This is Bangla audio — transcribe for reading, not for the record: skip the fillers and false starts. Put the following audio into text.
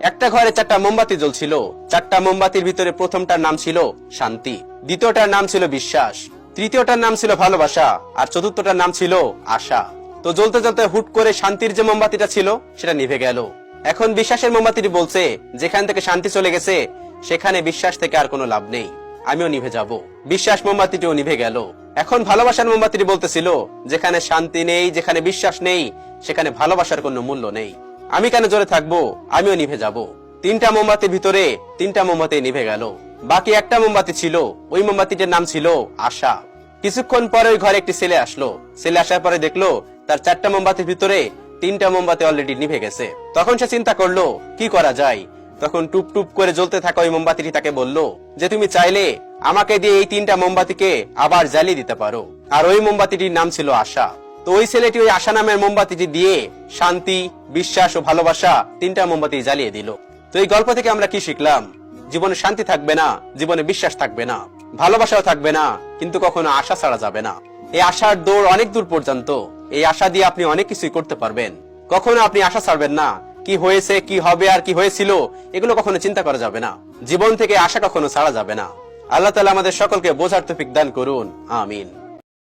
একটা ঘরে 4টা মোমবাতি জ্বলছিল। 4টা মোমবাতির ভিতরে প্রথমটার নাম ছিল শান্তি, দ্বিতীয়টার নাম ছিল বিশ্বাস, তৃতীয়টার নাম ছিল ভালোবাসা, আর চতুর্থটার নাম ছিল আশা। তো জ্বলতে জ্বলতে হুট করে শান্তির যে মোমবাতিটা ছিল সেটা নিভে গেল। এখন বিশ্বাসের মোমবাতিটি বলছে, যেখান থেকে শান্তি চলে গেছে সেখানে বিশ্বাস থেকে আর কোনো লাভ নেই, আমিও নিভে যাব। বিশ্বাস মোমবাতিটিও নিভে গেল। এখন ভালোবাসার মোমবাতিটি বলতেছিল, যেখানে শান্তি নেই, যেখানে বিশ্বাস নেই, সেখানে ভালোবাসার কোনো মূল্য নেই, আমি কেন জোরে থাকবো, আমিও নিভে যাব। 3টা মোমবাতির ভিতরে 3টা মোমবাতি নিভে গেল। বাকি একটা মোমবাতি ছিল, ওই মোমবাতিটির নাম ছিল আশা। কিছুক্ষণ পরে ওই ঘরে একটি ছেলে আসলো। ছেলে আসার পরে দেখলো তার 4টা মোমবাতির ভিতরে 3টা মোমবাতি অলরেডি নিভে গেছে। তখন সে চিন্তা করলো কি করা যায়। তখন টুপ টুপ করে জ্বলতে থাকা ওই মোমবাতিটি তাকে বলল যে তুমি চাইলে আমাকে দিয়ে এই 3টা মোমবাতিকে আবার জ্বালিয়ে দিতে পারো। আর ওই মোমবাতিটির নাম ছিল আশা। তো ওই ছেলেটি ওই আশা নামের মোমবাতিটি দিয়ে শান্তি, বিশ্বাস ও ভালোবাসা 3টা মোমবাতি জ্বালিয়ে দিল। তো এই গল্প থেকে আমরা কি শিখলাম? জীবনে শান্তি থাকবে না, জীবনে বিশ্বাস থাকবে না, ভালোবাসাও থাকবে না, কিন্তু কখনো আশা ছাড়া যাবে না। এই আশার দৌড় অনেক দূর পর্যন্ত। এই আশা দিয়ে আপনি অনেক কিছুই করতে পারবেন। কখনো আপনি আশা ছাড়বেন না। কি হয়েছে, কি হবে আর কি হয়েছিল এগুলো কখনো চিন্তা করা যাবে না। জীবন থেকে আশা কখনো ছাড়া যাবে না। আল্লাহ তাআলা আমাদের সকলকে বোঝার তৌফিক দান করুন, আমিন।